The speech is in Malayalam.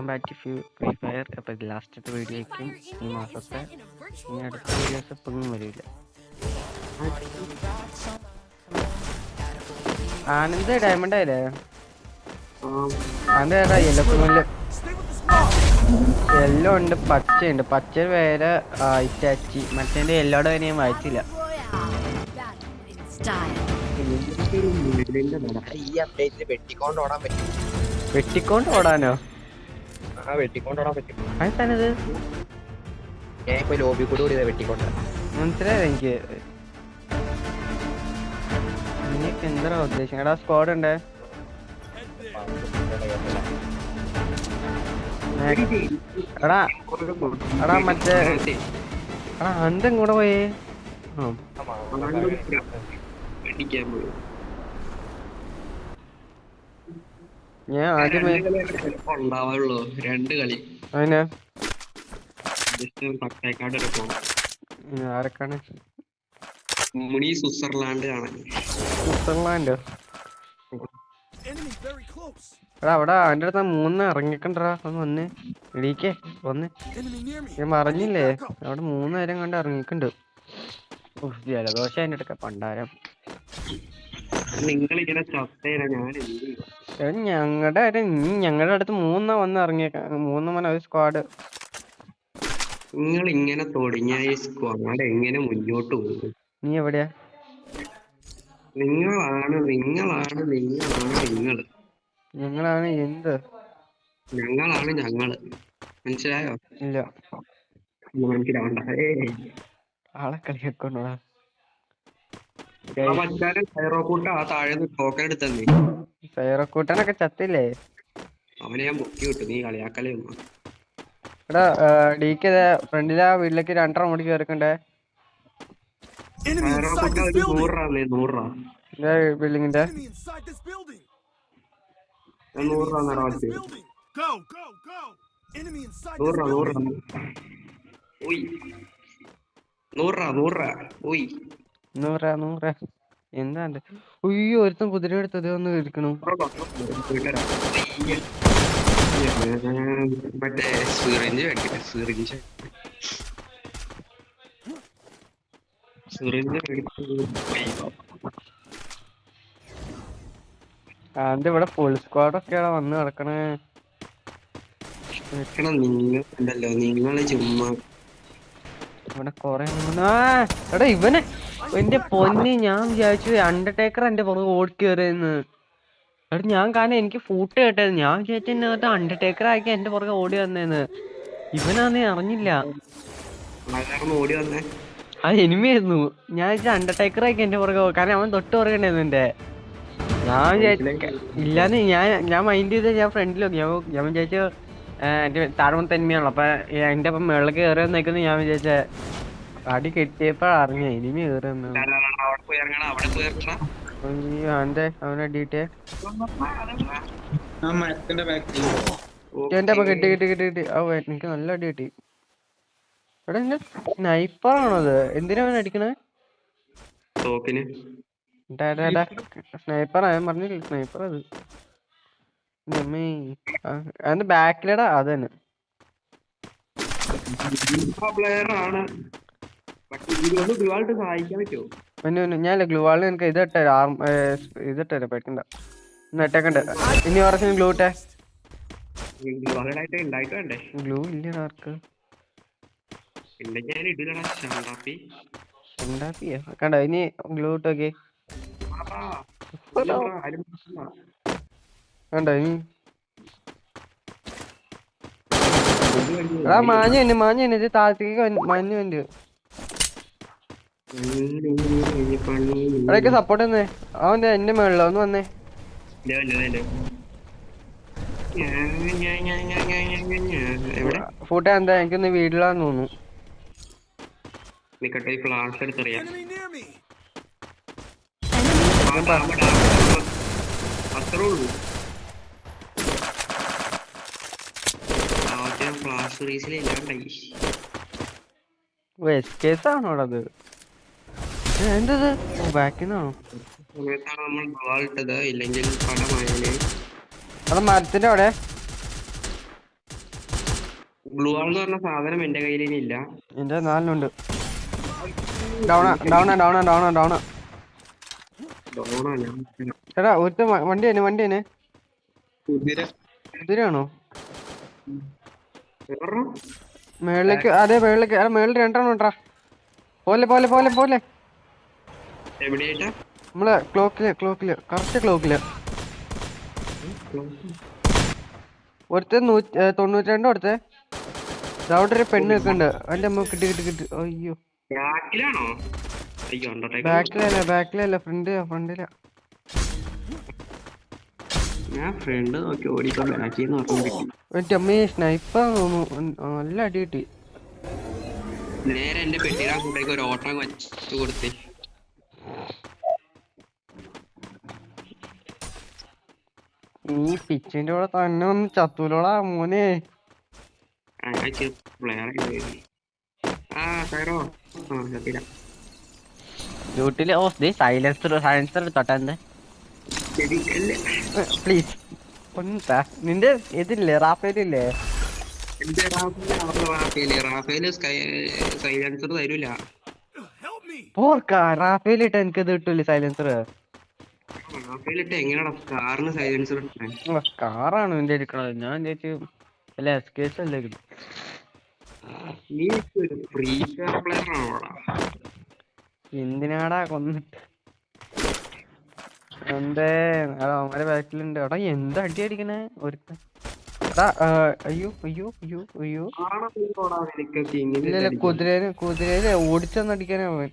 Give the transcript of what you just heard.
Welcome back to Free Fire. അപ്പോൾ ലാസ്റ്റത്തെ വീഡിയോയ്ക്കും ഈ മാസത്തെ ഇനി അടുത്ത വീഡിയോസ് ഇപ്പൊന്നും വരില്ല. ആനന്ദ് ഡയമണ്ട് ആയില്ലേ? ആനന്ദ് ഏതാ? യെല്ലോ കുമല് യെല്ലോ ഉണ്ട്, പച്ചയുണ്ട്. പച്ച വേറെ ഇറ്റാച്ചി, മറ്റേ യെല്ലോടെ വരെ ഞാൻ വായിച്ചില്ല. വെട്ടിക്കൊണ്ട് ഓടാനോ? അതെന്താണിത്? മനസ്സിലായത് എനിക്ക്. നിനക്ക് എന്താ ഉദ്ദേശം? എടാ സ്ക്വാഡ് ഉണ്ട്. എടാ എടാ മറ്റേ എടാ അന്തും കൂടെ പോയേ. ഞാൻ ആദ്യമേ രണ്ട് കളി അതിനാ ആരൊക്കെയാണ്? സ്വിറ്റ്സർലാൻഡ് കാണാൻ. സ്വിറ്റ്സർലാൻഡോ? എടാ അവിടെ അവൻ്റെ അടുത്ത് 3 ഇറങ്ങിക്കണ്ടാ. ഒന്ന് വന്ന് എടീക്കേ വന്ന്. ഞാൻ പറഞ്ഞില്ലേ അവിടെ 3 നേരം കണ്ട് ഇറങ്ങിക്കണ്ട്. ജലദോഷം അതിൻ്റെ അടുക്ക പണ്ടാരം. നിങ്ങളിങ്ങനെ ഞങ്ങളുടെ അടുത്ത് 3 വന്ന് ഇറങ്ങിയേക്ക. 3 മന ഒരു സ്ക്വാഡ്. നിങ്ങൾ ഇങ്ങനെ തുടങ്ങിയ ഈ സ്ക്വാഡ് എങ്ങനെ മുന്നോട്ട് പോകും? നീ എവിടെയാ? നിങ്ങളാണ് ഞങ്ങളാണ് എന്ത്? ഞങ്ങളാണ് ഞങ്ങള്. മനസ്സിലായോ? ഇല്ല, മനസ്സിലാവണ്ട. ആളെ കളിയാക്കോണ്ടാ. സൈറോക്കൂട്ട ആ താഴെ ടോക്കൺ എടുത്തന്നേ. സൈറോക്കൂട്ടനൊക്കെ ചത്തില്ലേ? അവനെ ഞാൻ പൊക്കി വിട്ടു. നീ കളിയാക്കലേ ഒന്നും. എടാ ഡീക്ക് ഫ്രണ്ടിലാ വീട്ടിലേക്ക് 2 ഓടി കയറിക്കണ്ടേ. 100 ബിൽഡിങ്ങിന്റെ 100 എന്താ ഉയ്യോ ഒരുത്തം കുതിര എടുത്തത് ഒന്ന് ഇരിക്കണു. മറ്റേ സിറിഞ്ച് മേടിക്കട്ടെ. അത് ഇവിടെ ഫുൾ സ്ക്വാഡൊക്കെയാണ് വന്ന് കിടക്കണേ. നിങ്ങളുണ്ടല്ലോ, നിങ്ങള് ചുമ്മാ ഇവിടെ കൊറേ. എടാ ഇവനെ എന്റെ പൊന്നി, ഞാൻ വിചാരിച്ചു അണ്ടർടേക്കർ എന്റെ പുറകെ ഓടി കയറിയെന്ന്. എടാ ഞാൻ കാരണം എനിക്ക് ഫൂട്ട് കേട്ടത്. ഞാൻ വിചാരിച്ചത് അണ്ടർടേക്കർ ആക്കി എന്റെ പുറകെ ഓടി വന്നേന്ന്. ഇവനാന്നേ അറിഞ്ഞില്ല. ഓടി വന്നേ അത് എനിമിയായിരുന്നു. ഞാൻ വിചാരിച്ച അണ്ടർടേക്കർ ആക്കി എന്റെ പുറകെ, കാരണം അവൻ തൊട്ട് പുറകണ്ടായിരുന്നു എന്റെ. ഞാൻ ഇല്ലാന്ന് ഞാൻ മൈൻഡ് ചെയ്ത് ഞാൻ ഫ്രണ്ടിൽ നോക്കി. ഞാൻ വിചാരിച്ചു എന്റെ താഴ്മത്തെ എനിമിയാണല്ലോ. അപ്പൊ എന്റെ അപ്പം മേളിൽ കയറി നിൽക്കുന്നത് ഞാൻ വിചാരിച്ച. അടി കെട്ടിയപ്പോഴാ അറിഞ്ഞ എനിമി കയറിയെന്ന്. അവനെ അടിയിട്ടേ എന്റെ അപ്പൊ കെട്ടി. എനിക്ക് നല്ല അടി കിട്ടി. എടാ എന്റെ സ്നൈപ്പറാണത്. എന്തിനാ അവൻ അടിക്കണേ? സ്നൈപ്പറാ, ഞാൻ പറഞ്ഞില്ല സ്നൈപ്പർ അത്. അതിന്റെ ബാക്കിലടാ അത് തന്നെ. ഞാനല്ല ഗ്ലൂവാളിന് എനിക്ക് ഇതിട്ടേ പേടിക്കണ്ട. ഇട്ടേക്കണ്ട. ഇനി പറഞ്ഞ ഗ്ലൂ ഇട്ടേ. ഗ്ലൂ ഇല്ല ആർക്ക്. കണ്ട ഇനി ഗ്ലൂ ഇട്ടോക്കെ. കണ്ടോ ഇനി മാഞ്ഞ ഇത് താഴത്തേക്ക് മഞ്ഞ വണ്ടി. അവിടേക്ക് സപ്പോർട്ട് തന്നെ. അവന്റെ എന്റെ മേളിലോ ഒന്ന് വന്നേ. ഫൂട്ട എന്താ എനിക്കൊന്ന് വീട്ടിലാന്ന് തോന്നുന്നു. ഫ്ലാഷ് എടുത്തറിയാം. അത്രേ ഉള്ളൂ. ഫ്ലാഷ് റീസിൽ ഇല്ലാണ്ടായി. ആണോ അത്? എന്തത് ബാക്കിന്നാണോ? നമ്മൾ ഇല്ലെങ്കിൽ പടമായാലേ അത് മരത്തിന്റെ അവിടെ ഗ്ലൂ വാൾ എന്ന് പറഞ്ഞ സാധനം എന്റെ കയ്യിൽ ഇനി ഇല്ല. എന്റെ 4 ഡൗണാ ഡൗണാ ഡൗണാ ഡൗണാ ഡൗണാ. ഡോണോ ഞാൻ എടാ ഒരുത്ത വണ്ടി തന്നെ കുതിര കുതിരയാണോ? എവിടെടാ? മേളിലേക്ക് അതെ മേളിലേക്ക് മേളിൽ 2 ഉണ്ടാ. പോലെ പോലെ പോലെ പോലെ എവിടെയായിട്ടാ? നമ്മളെ ക്ലോക്കില് കറക്റ്റ് ക്ലോക്കില് ഒരുത്തൻ 92 കൊടുത്തേ. അവിടെ ഒരു പെണ്ണ് നിൽക്കുന്നുണ്ട്. അതിന്റെ അമ്മ കിട്ടി. അയ്യോ ബാക്കിലാണോ? അയ്യോ ബാക്കിലല്ല ഫ്രണ്ടിലാ. ഞാൻ ഫ്രണ്ട് നോക്കി ഓടിക്കോ ബാക്കിന്ന് പറഞ്ഞു. എന്റെ അമ്മേ സ്നൈപ്പർ തോന്നുന്നു. നല്ല അടി കിട്ടി. നേരെ എന്റെ പെട്ടിയുടെ കൂട്ടേക്ക് ഒരു ഓട്ടം വെച്ചു കൊടുത്തേ. ഈ പിച്ചിന്റെ കൂടെ തന്നെ ഒന്ന് ചത്തൂലോടാ മോനെ. ഡ്യൂട്ടില് സൈലൻസർ തൊട്ടെന്ത് പ്ലീസ് ഒന്നാ. നിന്റെ ഇതില്ലേ റാഫേലില്ലേ? സൈലൻസർ തരൂല. പോർക്കാ റാഫേലിട്ട് എനിക്ക് ഇത് കിട്ടൂല്ലേ സൈലൻസർ. റാഫേലിട്ട് എങ്ങനെയാ കാറിന് സൈലൻസർ എടുക്കണേ? കാറാണ് എന്റെ ഇരിക്കണത്. ഞാൻ ചേച്ചി അല്ല എസ്കേസ് അല്ലേ. നീ ഫ്രീ ഫയർ പ്ലെയർ ആണോടാ? എന്തിനാടാ കൊന്നിട്ട്? എന്തേ അവന്മാരെ ബാക്കിലുണ്ട്. എടാ എന്താ അടി അടിക്കണേ ഒരുത്ത. അയ്യോ ഇല്ല കുതിരേനെ ഓടിച്ചെന്നടിക്കാനാ അവൻ.